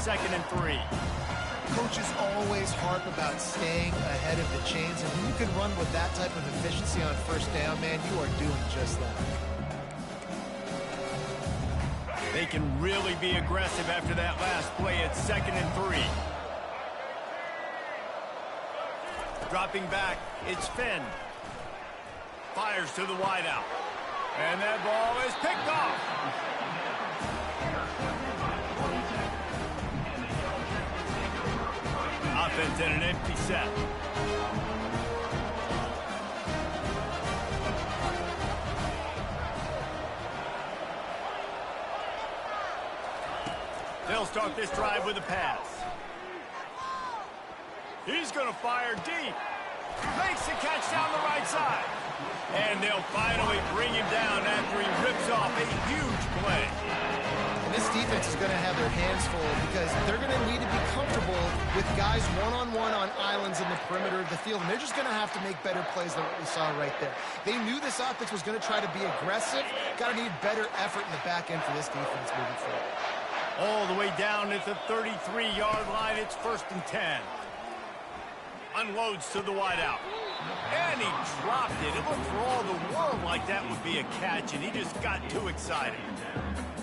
2nd and 3. Coaches always harp about staying ahead of the chains, and when you can run with that type of efficiency on 1st down, man, you are doing just that. They can really be aggressive after that last play at 2nd and 3. Dropping back, it's Finn. Fires to the wideout. And that ball is picked off. Offense in an empty set. They'll start this drive with a pass. He's going to fire deep. Makes the catch down the right side. And they'll finally bring him down after he rips off a huge play. And this defense is going to have their hands full because they're going to need to be comfortable with guys one-on-one on islands in the perimeter of the field. And they're just going to have to make better plays than what we saw right there. They knew this offense was going to try to be aggressive. Got to need better effort in the back end for this defense moving forward. All the way down at the 33-yard line, it's 1st and 10. Unloads to the wideout. And he dropped it. It looked for all the world like that would be a catch, and he just got too excited.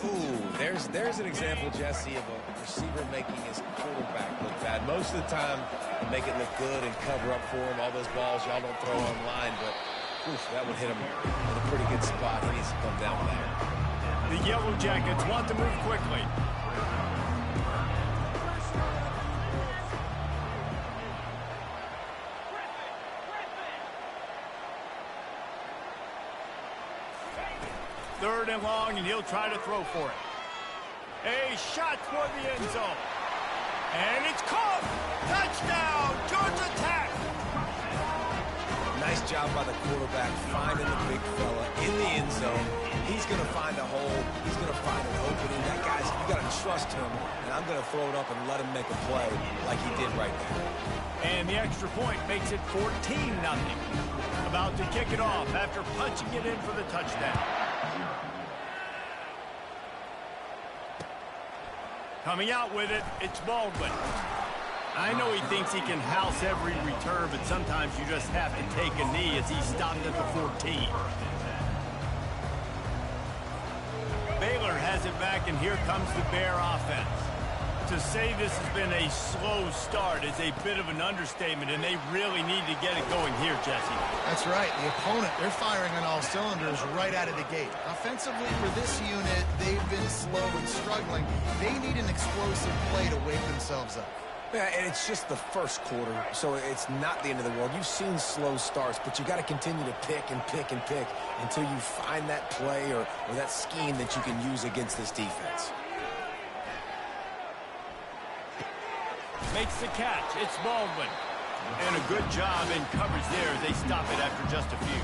Ooh, there's an example, Jesse, of a receiver making his quarterback look bad. Most of the time, they make it look good and cover up for him. All those balls y'all don't throw online, but oof, that would hit him in a pretty good spot. He needs to come down with that. The Yellow Jackets want to move quickly. Third and long, and he'll try to throw for it. A shot toward the end zone. And it's caught! Touchdown! Georgia Tech! Nice job by the quarterback finding the big fella in the end zone. He's going to find a hole. He's going to find an opening. That guy's, you got to trust him, and I'm going to throw it up and let him make a play like he did right there. And the extra point makes it 14-0. About to kick it off after punching it in for the touchdown. Coming out with it, it's Baldwin. I know he thinks he can house every return, but sometimes you just have to take a knee as he stopped at the 14. Baylor has it back, and here comes the Bear offense. To say this has been a slow start is a bit of an understatement, and they really need to get it going here, Jesse. That's right. The opponent, they're firing on all cylinders right out of the gate. Offensively, for this unit, they've been slow and struggling. They need an explosive play to wake themselves up. Yeah, and it's just the first quarter, so it's not the end of the world. You've seen slow starts, but you got to continue to pick and pick and pick until you find that play or that scheme that you can use against this defense. Makes the catch. It's Baldwin. And a good job in coverage there as they stop it after just a few.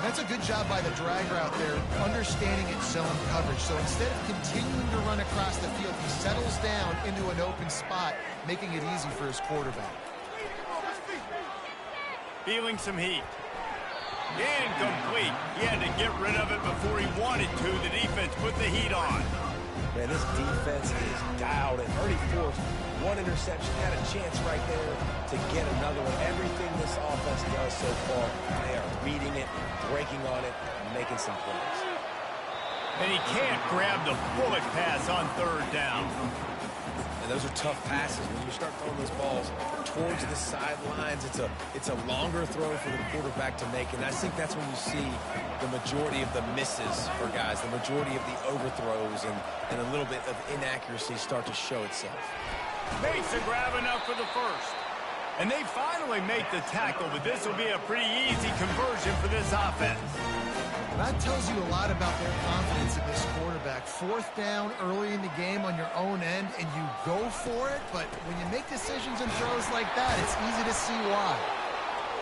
That's a good job by the drag route there, understanding its zone coverage. So instead of continuing to run across the field, he settles down into an open spot, making it easy for his quarterback. Feeling some heat. Incomplete. He had to get rid of it before he wanted to. The defense put the heat on. Man, this defense is dialed in. Already forced one interception. Had a chance right there to get another one. Everything this offense does so far, they are reading it, breaking on it, and making some plays. And he can't grab the bullet pass on 3rd down. And those are tough passes. When you start throwing those balls towards the sidelines, it's a longer throw for the quarterback to make. And I think that's when you see the majority of the misses for guys, the majority of the overthrows and a little bit of inaccuracy start to show itself. Makes a grab enough for the first. And they finally make the tackle, but this will be a pretty easy conversion for this offense. That tells you a lot about their confidence in this quarterback. 4th down early in the game on your own end, and you go for it, but when you make decisions and throws like that, it's easy to see why.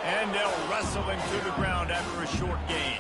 And they'll wrestle him to the ground after a short gain.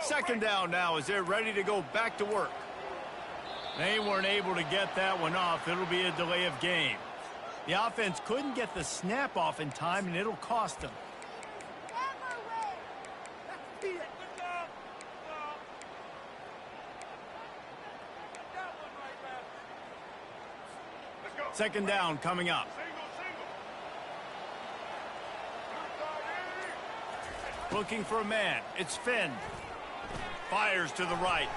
Second down now as they're ready to go back to work. They weren't able to get that one off. It'll be a delay of game. The offense couldn't get the snap off in time, and it'll cost them. Second down coming up. Looking for a man. It's Finn. Fires to the right.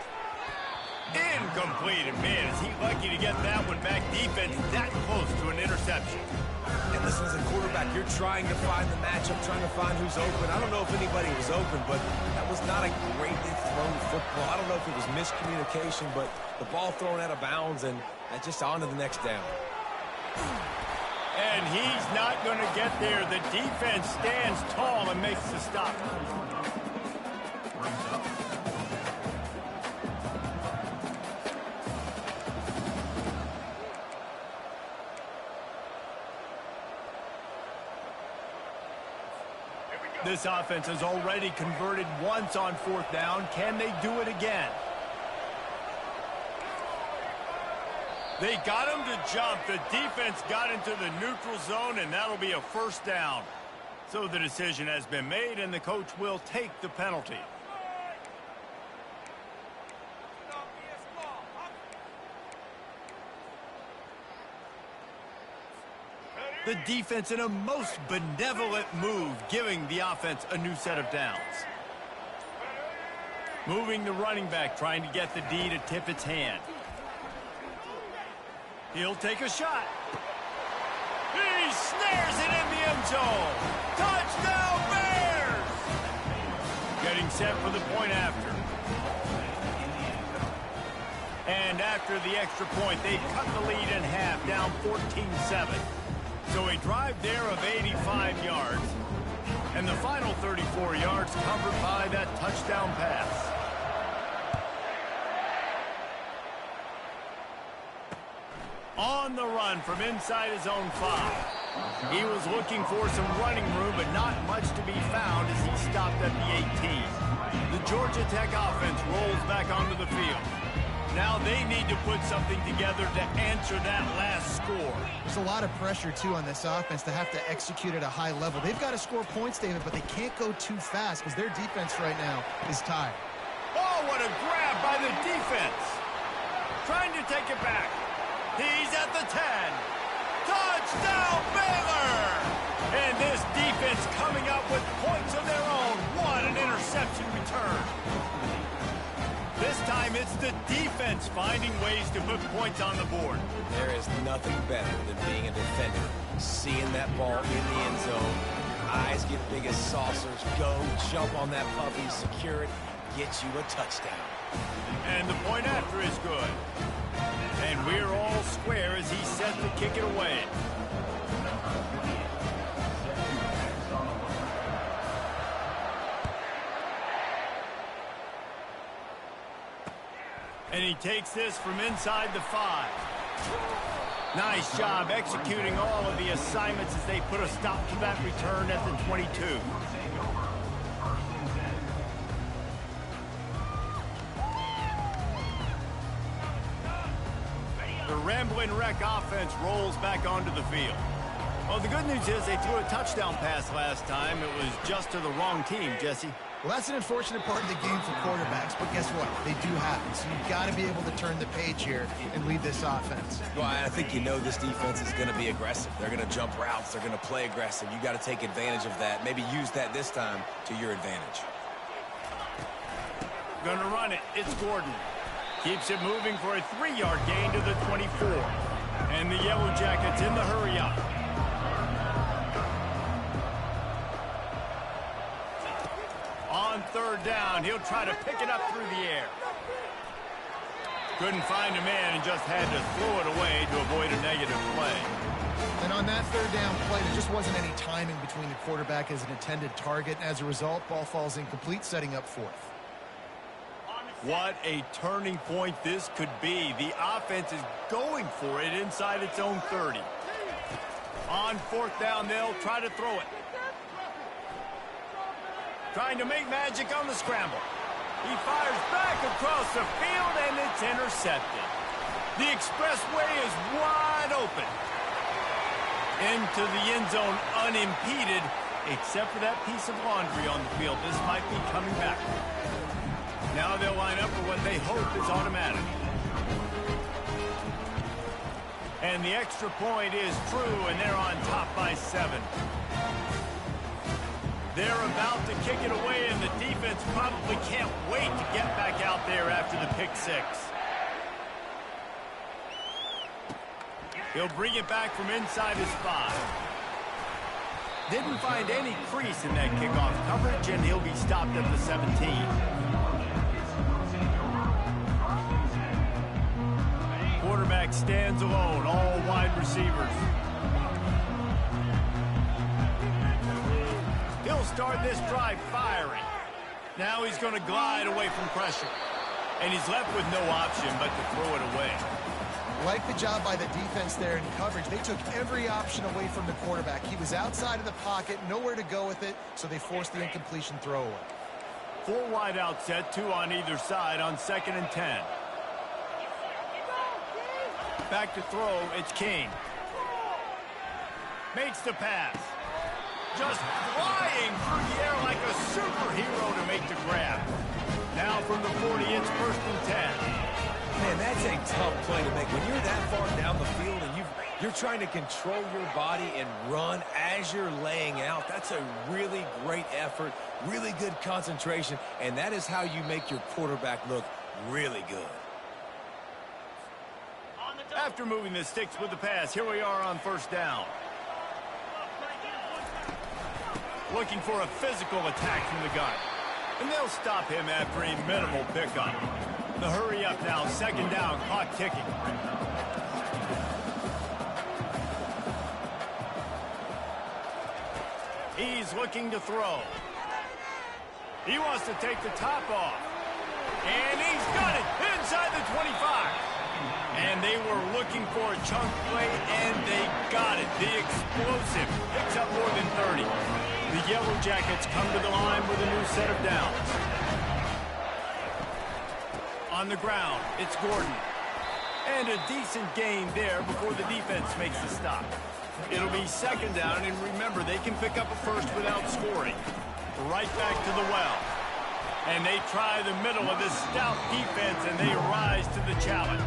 Incomplete. And man, is he lucky to get that one back. Defense that close to an interception. And listen, as a quarterback, you're trying to find the matchup, trying to find who's open. I don't know if anybody was open, but that was not a greatly thrown football. I don't know if it was miscommunication, but the ball thrown out of bounds and just on to the next down. And he's not going to get there. The defense stands tall and makes the stop. This offense has already converted once on fourth down. Can they do it again? They got him to jump. The defense got into the neutral zone, and that'll be a first down. So the decision has been made, and the coach will take the penalty. The defense in a most benevolent move, giving the offense a new set of downs. Moving the running back, trying to get the D to tip its hand. He'll take a shot. He snares it in the end zone. Touchdown, Bears! Getting set for the point after. And after the extra point, they cut the lead in half, down 14-7. So a drive there of 85 yards. And the final 34 yards covered by that touchdown pass. On the run from inside his own 5. He was looking for some running room, but not much to be found as he stopped at the 18. The Georgia Tech offense rolls back onto the field. Now they need to put something together to answer that last score. There's a lot of pressure, too, on this offense to have to execute at a high level. They've got to score points, David, but they can't go too fast because their defense right now is tired. Oh, what a grab by the defense. Trying to take it back. He's at the 10. Touchdown, Baylor! And this defense coming up with points of their own. What an interception return. This time it's the defense finding ways to put points on the board. There is nothing better than being a defender. Seeing that ball in the end zone. Eyes get big as saucers. Go, jump on that puppy, secure it, get you a touchdown. And the point after is good. And we're all square as he's set to kick it away. And he takes this from inside the 5. Nice job executing all of the assignments as they put a stop to that return at the 22. The Rambling Wreck offense rolls back onto the field. Well, the good news is they threw a touchdown pass last time. It was just to the wrong team, Jesse. Well, that's an unfortunate part of the game for quarterbacks, but guess what? They do happen, so you've got to be able to turn the page here and lead this offense. Well, I think you know this defense is going to be aggressive. They're going to jump routes. They're going to play aggressive. You got to take advantage of that. Maybe use that this time to your advantage. Going to run it. It's Gordon. Keeps it moving for a 3-yard gain to the 24. And the Yellow Jackets in the hurry up. On third down, he'll try to pick it up through the air. Couldn't find a man and just had to throw it away to avoid a negative play. And on that third down play, there just wasn't any timing between the quarterback as an intended target. As a result, ball falls incomplete, setting up fourth. What a turning point this could be. The offense is going for it inside its own 30. On fourth down, they'll try to throw it. Trying to make magic on the scramble. He across the field, and it's intercepted. The expressway is wide open. Into the end zone unimpeded, except for that piece of laundry on the field. This might be coming back. Now they'll line up for what they hope is automatic. And the extra point is true, and they're on top by 7. They're about to kick it away, and the defense probably can't wait to get back out there after the pick 6. He'll bring it back from inside his 5. Didn't find any crease in that kickoff coverage, and he'll be stopped at the 17. Quarterback stands alone, all wide receivers. He'll start this drive firing. Now he's going to glide away from pressure. And he's left with no option but to throw it away. Like the job by the defense there in coverage. They took every option away from the quarterback. He was outside of the pocket, nowhere to go with it, so they forced the incompletion throwaway. 4 wide out set, 2 on either side on 2nd and 10. Back to throw, it's King. Makes the pass. Just flying through the air like a superhero to make the grab. Now from the 40, it's 1st and 10. Man, that's a tough play to make. When you're that far down the field and you're trying to control your body and run as you're laying out, that's a really great effort, really good concentration, and that is how you make your quarterback look really good. After moving the sticks with the pass, here we are on 1st down. Looking for a physical attack from the gun. And they'll stop him after a minimal pickup. The hurry up now, 2nd down, clock ticking. He's looking to throw. He wants to take the top off. And he's got it inside the 25. And they were looking for a chunk play, and they got it. The explosive picks up more than 30. The Yellow Jackets come to the line with a new set of downs. On the ground, it's Gordon. And a decent gain there before the defense makes the stop. It'll be 2nd down, and remember, they can pick up a first without scoring. Right back to the well. And they try the middle of this stout defense, and they rise to the challenge.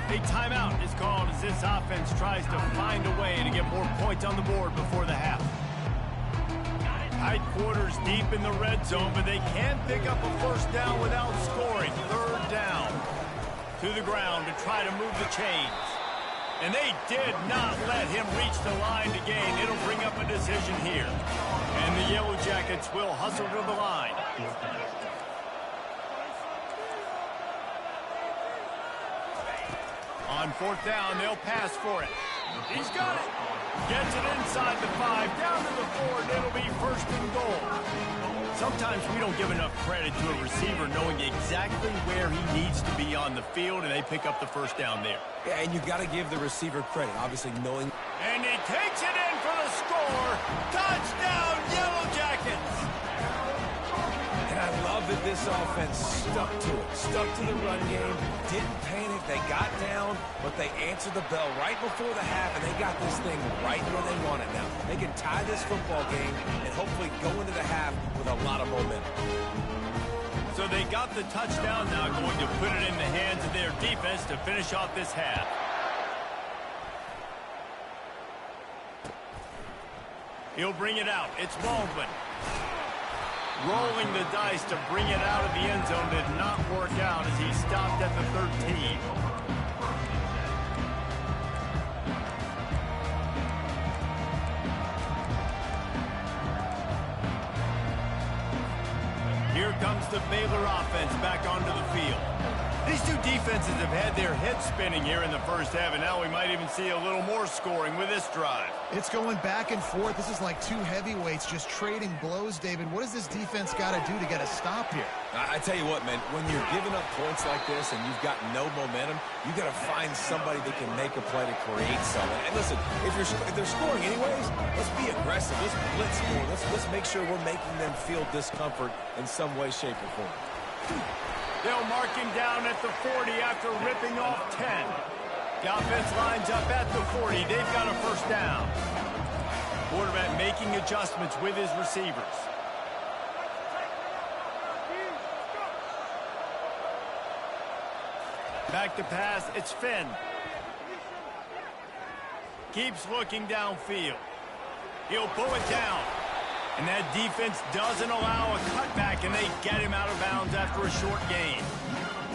A timeout is called as this offense tries to find a way to get more points on the board before the half. Tight quarters deep in the red zone, but they can't pick up a 1st down without scoring. 3rd down. To the ground to try to move the chains. And they did not let him reach the line to gain. It'll bring up a decision here. And the Yellow Jackets will hustle to the line. On 4th down, they'll pass for it. He's got it. Gets it inside the 5, down to the 4, and it'll be 1st and goal. Sometimes we don't give enough credit to a receiver knowing exactly where he needs to be on the field, and they pick up the 1st down there. Yeah, and you got to give the receiver credit, obviously knowing. And he takes it in for the score. Touchdown, Yellow Jackets. And I love that this offense stuck to it, stuck to the run game, didn't panic, they got down, but they answered the bell right before the half, and they got this thing right where they want it now. They can tie this football game and hopefully go into the half with a lot of momentum. So they got the touchdown, now going to put it in the hands of their defense to finish off this half. He'll bring it out. It's Baldwin. Rolling the dice to bring it out of the end zone did not work out as he stopped at the 13. Here comes the Baylor offense back onto the field. These two defenses have had their heads spinning here in the 1st half, and now we might even see a little more scoring with this drive. It's going back and forth. This is like 2 heavyweights just trading blows, David. What does this defense got to do to get a stop here? I tell you what, man, when you're giving up points like this and you've got no momentum, you got to find somebody that can make a play to create something. And listen, if they're scoring anyways, let's be aggressive. Let's blitz more. Let's make sure we're making them feel discomfort in some way, shape, or form. They'll mark him down at the 40 after ripping off 10. The offense lines up at the 40. They've got a first down. Quarterback making adjustments with his receivers. Back to pass, it's Finn. Keeps looking downfield. He'll pull it down. And that defense doesn't allow a cutback, and they get him out of bounds after a short gain.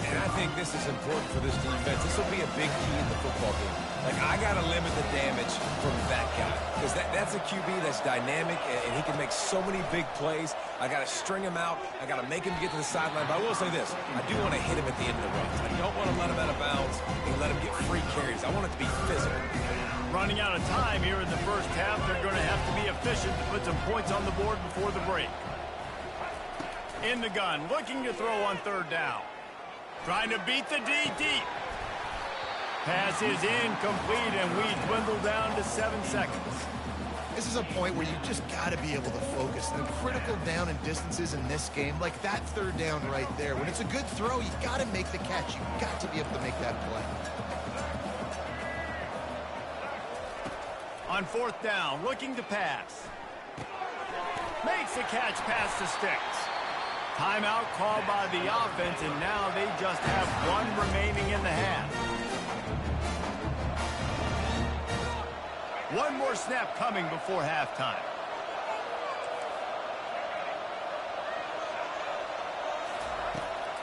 And I think this is important for this defense. This will be a big key in the football game. Like, I got to limit the damage from that guy. Because that's a QB that's dynamic, and he can make so many big plays. I got to string him out. I got to make him get to the sideline. But I will say this. I do want to hit him at the end of the runs. I don't want to let him out of bounds and let him get free carries. I want it to be physical. Running out of time here in the first half. They're going to have to be efficient to put some points on the board before the break. In the gun, looking to throw on third down. Trying to beat the D deep. Pass is incomplete, and we dwindle down to 7 seconds. This is a point where you just got to be able to focus. The critical down and distances in this game, like that third down right there. When it's a good throw, you got to make the catch. You got to be able to make that play. On fourth down, looking to pass. Makes the catch past the sticks. Timeout called by the offense, and now they just have one remaining in the half. One more snap coming before halftime.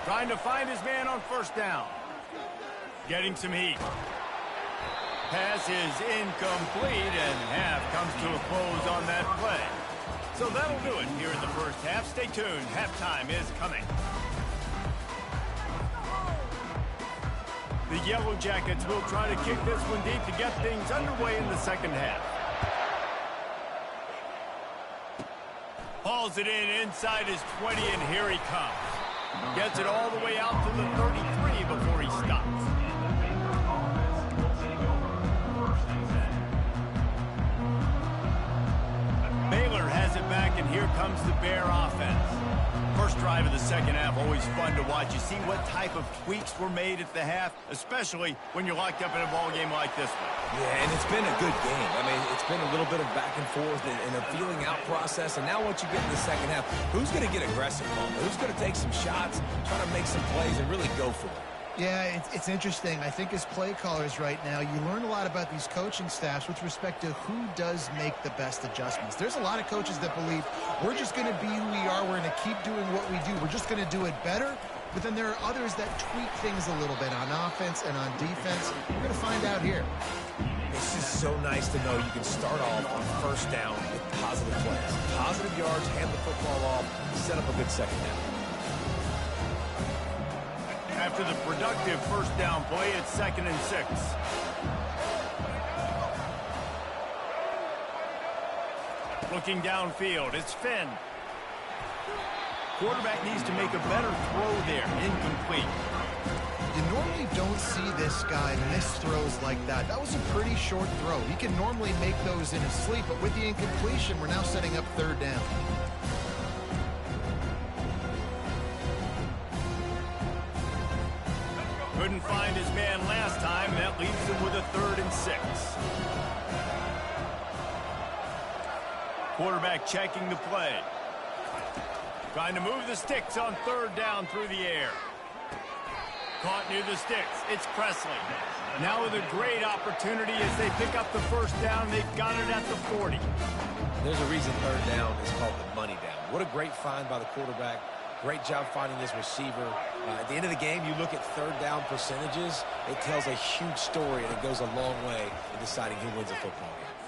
Trying to find his man on first down. Getting some heat. Pass is incomplete, and half comes to a close on that play. So that'll do it here in the first half. Stay tuned. Halftime is coming. The Yellow Jackets will try to kick this one deep to get things underway in the second half. Hauls it in inside his 20, and here he comes. Gets it all the way out to the 33 before he stops. Baylor has it back, and here comes the Bear offense. First drive of the second half, always fun to watch. You see what type of tweaks were made at the half, especially when you're locked up in a ball game like this one. Yeah, and it's been a good game. I mean, it's been a little bit of back and forth and a feeling out process. And now once you get in the second half, who's going to get aggressive on it? Who's going to take some shots, try to make some plays, and really go for it? Yeah, it's interesting. I think as play callers right now, you learn a lot about these coaching staffs with respect to who does make the best adjustments. There's a lot of coaches that believe we're just going to be who we are. We're going to keep doing what we do. We're just going to do it better. But then there are others that tweak things a little bit on offense and on defense. We're going to find out here. It's just so nice to know you can start off on first down with positive plays. Positive yards, hand the football off, set up a good second half. After the productive first down play, it's 2nd and 6. Looking downfield, it's Finn. Quarterback needs to make a better throw there. Incomplete. You normally don't see this guy miss throws like that. That was a pretty short throw. He can normally make those in his sleep, but with the incompletion, we're now setting up third down. Couldn't find his man last time. That leaves him with a 3rd and 6. Quarterback checking the play. Trying to move the sticks on third down through the air. Caught near the sticks. It's Presley. Now with a great opportunity as they pick up the first down. They've got it at the 40. There's a reason third down is called the money down. What a great find by the quarterback. Great job finding this receiver. At the end of the game, you look at third down percentages. It tells a huge story, and it goes a long way in deciding who wins a football game.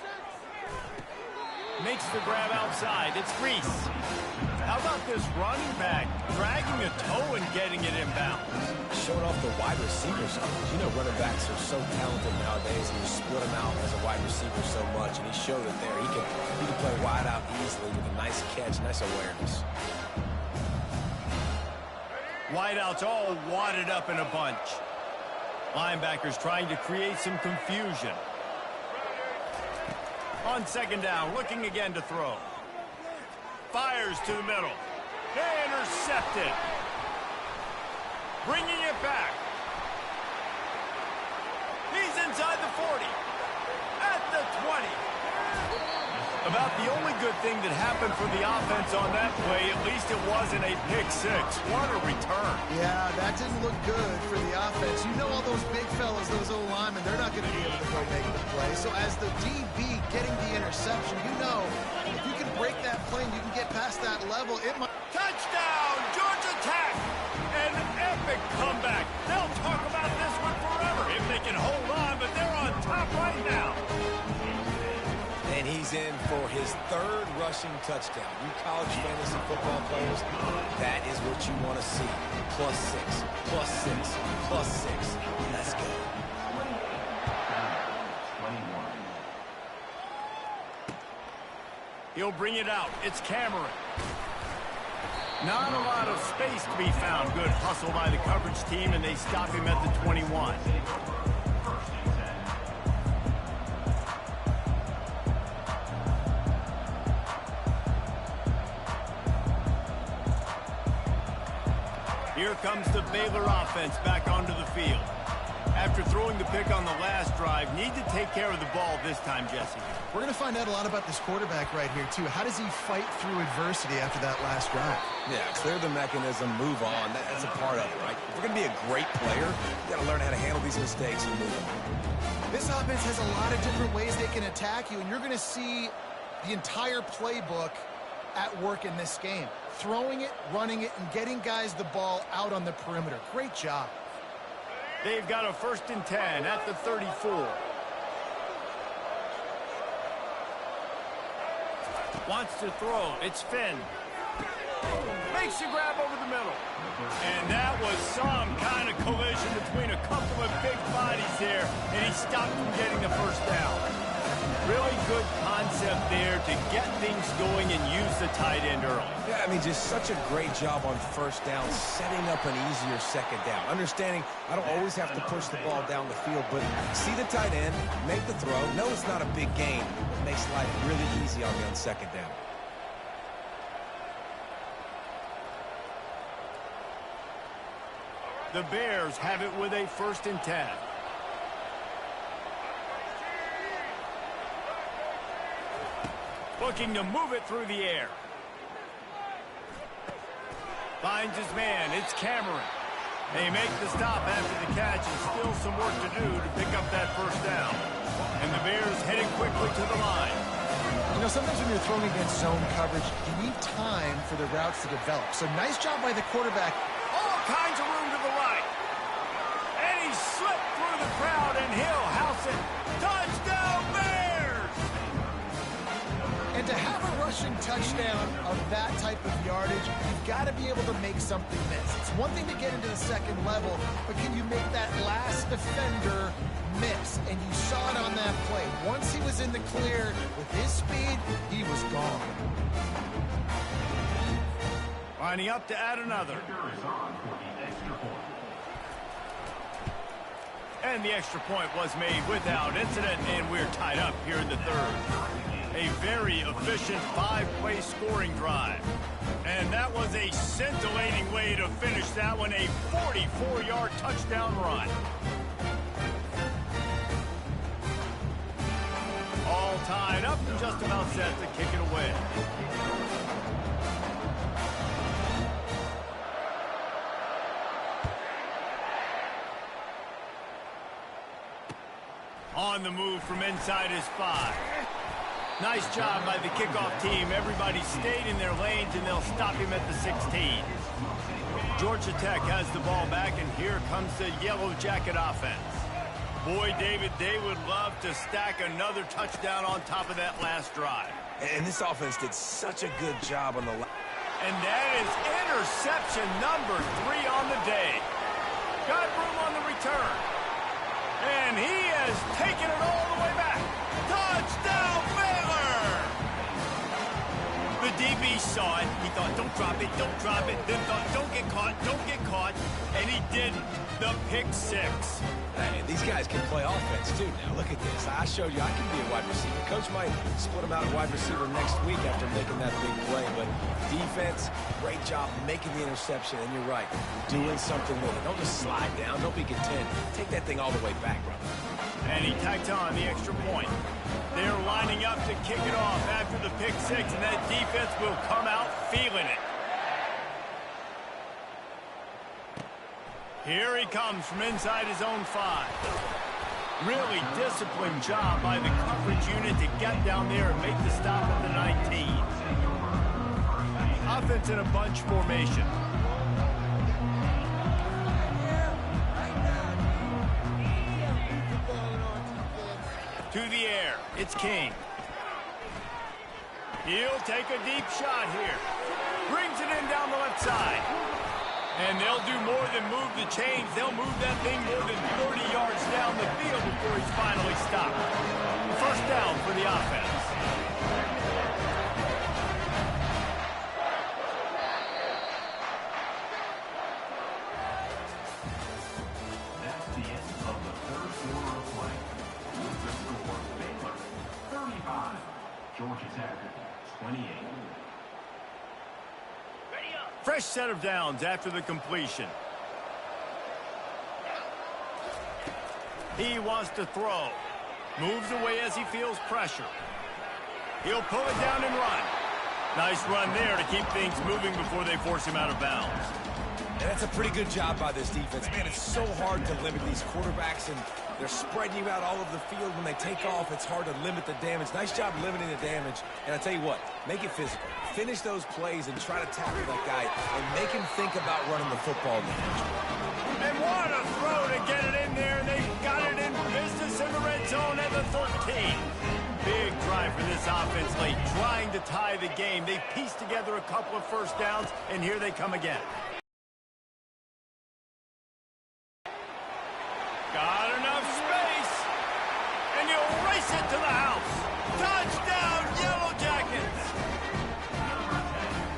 Makes the grab outside. It's Reese. How about this running back dragging a toe and getting it inbounds? Showing off the wide receiver skills. You know, running backs are so talented nowadays, and you split them out as a wide receiver so much, and he showed it there. He can play wide out easily with a nice catch, nice awareness. Wideouts all wadded up in a bunch. Linebackers trying to create some confusion. On second down, looking again to throw. Fires to the middle. Intercepted. Bringing it back. He's inside the 40. At the 20. About the only good thing that happened for the offense on that play, at least it wasn't a pick six. What a return. Yeah, that didn't look good for the offense. You know all those big fellas, those O-linemen, they're not going to be able to go make the play. So as the DB getting the interception, you know, if you can break that play and you can get past that level, it might... Touchdown, Georgia Tech! An epic comeback. They'll talk about this one forever if they can hold on, but they're on top right now. And he's in for his third rushing touchdown. You college fantasy football players, that is what you want to see. +6, +6, +6. Let's go. He'll bring it out. It's Cameron. Not a lot of space to be found. Good hustle by the coverage team, and they stop him at the 21. Here comes the Baylor offense back onto the field. After throwing the pick on the last drive, need to take care of the ball this time, Jesse. We're going to find out a lot about this quarterback right here, too. How does he fight through adversity after that last drive? Yeah, clear the mechanism, move on. That's a part of it, right? If you're going to be a great player, you got to learn how to handle these mistakes and move on. This offense has a lot of different ways they can attack you, and you're going to see the entire playbook at work in this game. Throwing it, running it, and getting guys the ball out on the perimeter. Great job. They've got a 1st and 10 at the 34. Wants to throw. It's Finn. Makes the grab over the middle. And that was some kind of collision between a couple of big bodies there, and he stopped from getting the first down. Really good concept there to get things going and use the tight end early. Yeah, I mean, just such a great job on first down, setting up an easier second down. Understanding I don't always have to push the ball down the field, but see the tight end, make the throw. No, it's not a big gain. It makes life really easy on me on second down. The Bears have it with a 1st and 10. Looking to move it through the air. Finds his man. It's Cameron. They make the stop after the catch, and still some work to do to pick up that first down. And the Bears heading quickly to the line. You know, sometimes when you're throwing against zone coverage, you need time for the routes to develop. So nice job by the quarterback. All kinds of room to the right. And he slipped through the crowd, and he'll house it. Touchdown, Bears! And to have a rushing touchdown of that type of yardage, you've got to be able to make something miss. It's one thing to get into the second level, but can you make that last defender miss? And you saw it on that play. Once he was in the clear with his speed, he was gone. Lining up to add another. And the extra point was made without incident, and we're tied up here in the third. A very efficient 5-play scoring drive. And that was a scintillating way to finish that one, a 44-yard touchdown run. All tied up and just about set to kick it away. On the move from inside his 5. Nice job by the kickoff team. Everybody stayed in their lanes, and they'll stop him at the 16. Georgia Tech has the ball back, and here comes the Yellow Jacket offense. Boy, David, they would love to stack another touchdown on top of that last drive. And this offense did such a good job on the And that is interception number 3 on the day. Got room on the return. And he has taken it all the way back. Touchdown, Baylor! The DB saw it. He thought, don't drop it, don't drop it. Then thought, don't get caught, and he he didn't. The pick six. Hey, these guys can play offense, too. Now, look at this. I showed you I can be a wide receiver. Coach might split him out at wide receiver next week after making that big play. But defense, great job making the interception. And you're right, doing something with it. Don't just slide down. Don't be content. Take that thing all the way back, brother. And he tacked on the extra point. They're lining up to kick it off after the pick six, and that defense will come out feeling it. Here he comes from inside his own 5. Really disciplined job by the coverage unit to get down there and make the stop at the 19. Offense in a bunch formation. To the air, it's King. He'll take a deep shot here. Brings it in down the left side. And they'll do more than move the chains. They'll move that thing more than 30 yards down the field before he's finally stopped. First down for the offense. That's the end of the third quarter of play. With the score, Baylor 35, Georgia Tech 28. Fresh set of downs after the completion. He wants to throw. Moves away as he feels pressure. He'll pull it down and run. Nice run there to keep things moving before they force him out of bounds. And that's a pretty good job by this defense. Man, it's so hard to limit these quarterbacks, and they're spreading you out all over the field. When they take off, it's hard to limit the damage. Nice job limiting the damage. And I tell you what, make it physical. Finish those plays and try to tackle that guy and make him think about running the football in the future. And what a throw to get it in there. They've got it in business in the red zone at the 13. Big drive for this offense late, trying to tie the game. They pieced together a couple of first downs, and here they come again. Got enough space, and he'll race it to the house. Touchdown, Yellow Jackets!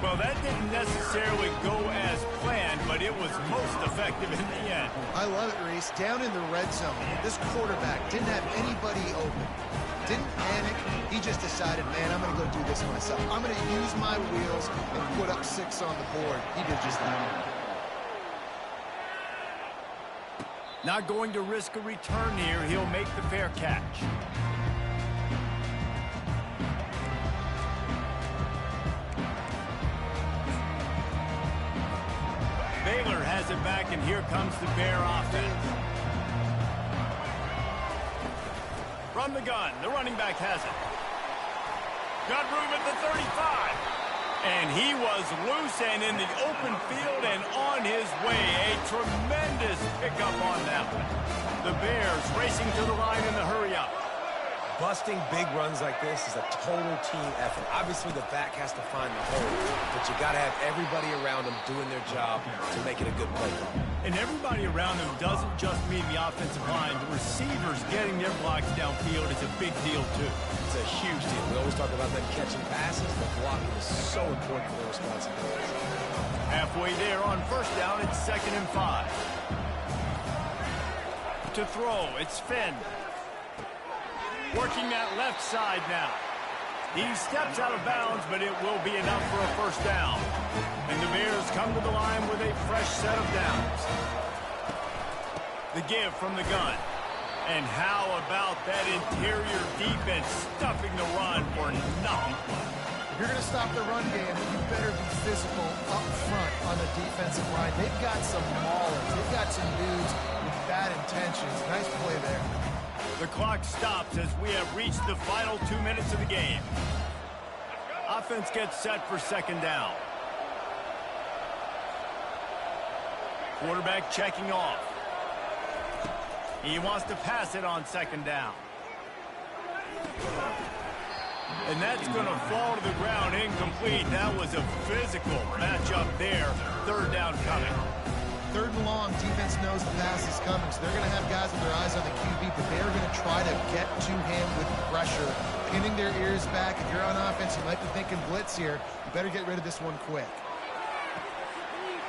Well, that didn't necessarily go as planned, but it was most effective in the end. I love it, Reese. Down in the red zone, this quarterback didn't have anybody open. Didn't panic. He just decided, man, I'm going to go do this myself. I'm going to use my wheels and put up 6 on the board. He did just that. Not going to risk a return here. He'll make the fair catch. Baylor has it back, and here comes the Bear offense. From the gun, the running back has it. Got room at the 35. And he was loose and in the open field and on his way. A tremendous pickup on that one. The Bears racing to the line in the hurry-up. Busting big runs like this is a total team effort. Obviously, the back has to find the hole, but you got to have everybody around them doing their job to make it a good play. And everybody around them doesn't just mean the offensive line. The receivers getting their blocks downfield is a big deal, too. It's a huge deal. We always talk about them catching passes. The blocking is so important for their responsibilities. Halfway there on first down, it's 2nd and 5. To throw, it's Finn. Working that left side now. He steps out of bounds, but it will be enough for a first down. And the Bears come to the line with a fresh set of downs. The give from the gun. And how about that interior defense stuffing the run for nothing? If you're going to stop the run game, you better be physical up front on the defensive line. They've got some maulers. They've got some dudes with bad intentions. Nice play there. The clock stops as we have reached the final 2 minutes of the game. Offense gets set for 2nd down. Quarterback checking off. He wants to pass it on 2nd down. And that's going to fall to the ground incomplete. That was a physical matchup there. 3rd down coming. 3rd and long, defense knows the pass is coming, so they're going to have guys with their eyes on the QB, but they're going to try to get to him with pressure, pinning their ears back. If you're on offense, you might be thinking blitz here. You better get rid of this one quick.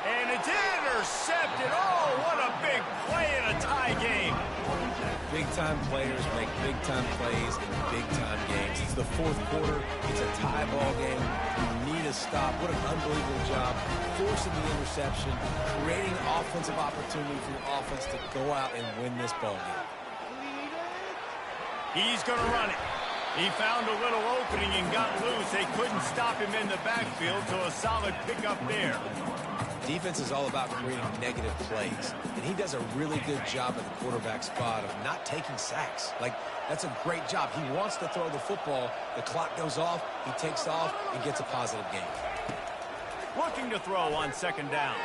And it's intercepted. Oh, what big-time players make big-time plays in big-time games. It's the fourth quarter. It's a tie ball game. You need a stop. What an unbelievable job forcing the interception, creating offensive opportunity for your offense to go out and win this ball game. He's going to run it. He found a little opening and got loose. They couldn't stop him in the backfield, so a solid pickup there. Defense is all about creating negative plays, and he does a really good job at the quarterback spot of not taking sacks. Like, that's a great job. He wants to throw the football. The clock goes off, he takes off, and gets a positive gain. Looking to throw on second down.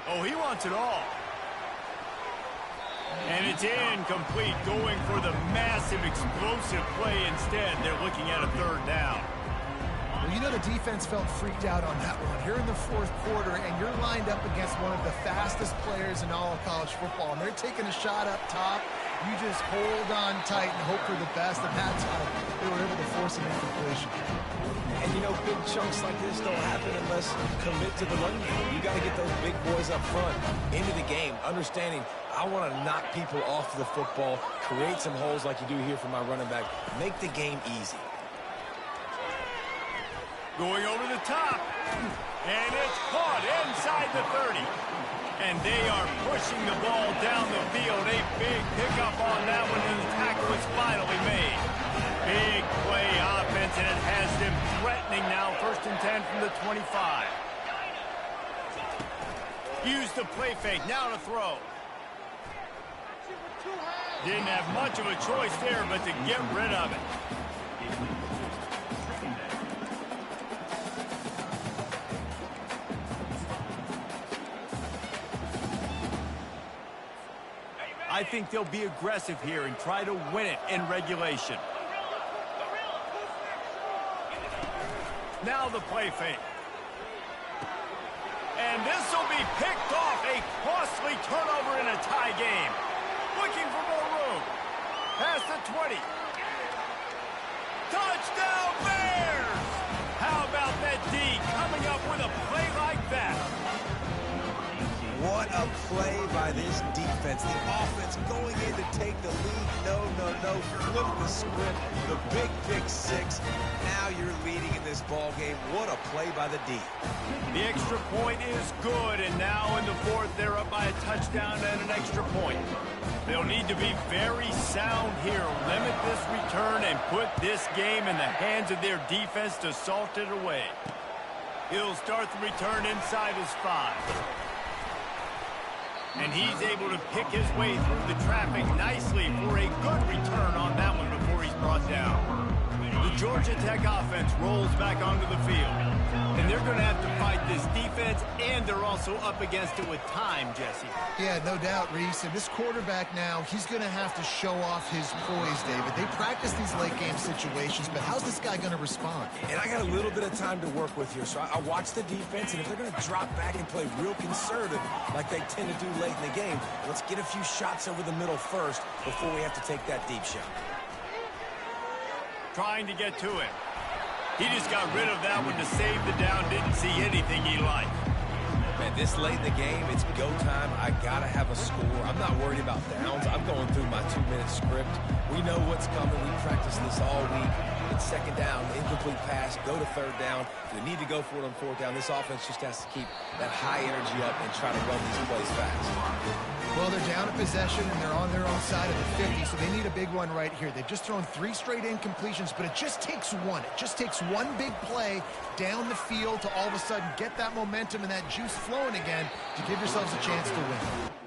Oh, he wants it all. And it's incomplete, going for the massive explosive play instead. They're looking at a third down. Well, you know the defense felt freaked out on that one. Here in the fourth quarter, and you're lined up against one of the fastest players in all of college football, and they're taking a shot up top. You just hold on tight and hope for the best, and that's how they were able to force an incompletion. And, you know, big chunks like this don't happen unless you commit to the run game. You got to get those big boys up front into the game, understanding I want to knock people off the football, create some holes like you do here for my running back, make the game easy. Going over the top, and it's caught inside the 30. And they are pushing the ball down the field. A big pickup on that one, and the tackle is finally made. Big play offense, and it has them threatening now. 1st and 10 from the 25. Use the play fake, now to throw. Didn't have much of a choice there, but to get rid of it. I think they'll be aggressive here and try to win it in regulation. Now the play fake. And this will be picked off. A costly turnover in a tie game. Looking for more room. Past the 20. Touchdown Bears! How about that D coming up with a play like that? What a play by this defense. The offense going in to take the lead. No. Flip the script. The big pick six. Now you're leading in this ball game. What a play by the D. The extra point is good, and now in the fourth, they're up by a touchdown and an extra point. They'll need to be very sound here. Limit this return and put this game in the hands of their defense to salt it away. He'll start the return inside his 5. And he's able to pick his way through the traffic nicely for a good return on that one before he's brought down. The Georgia Tech offense rolls back onto the field. And they're going to have to fight this defense, and they're also up against it with time, Jesse. Yeah, no doubt, Reese. And this quarterback now, he's going to have to show off his poise, David. They practice these late-game situations, but how's this guy going to respond? And I got a little bit of time to work with here, so I watch the defense, and if they're going to drop back and play real conservative like they tend to do late in the game, let's get a few shots over the middle first before we have to take that deep shot. Trying to get to him. He just got rid of that one to save the down. Didn't see anything he liked. Man, this late in the game, it's go time. I got to have a score. I'm not worried about downs. I'm going through my 2-minute script. We know what's coming. We practiced this all week. It's second down, incomplete pass, go to third down. If you need to go for it on fourth down, this offense just has to keep that high energy up and try to run these plays fast. Well, they're down a possession, and they're on their own side of the 50, so they need a big one right here. They've just thrown 3 straight incompletions, but it just takes one. It just takes one big play down the field to all of a sudden get that momentum and that juice flowing again to give yourselves a chance to win.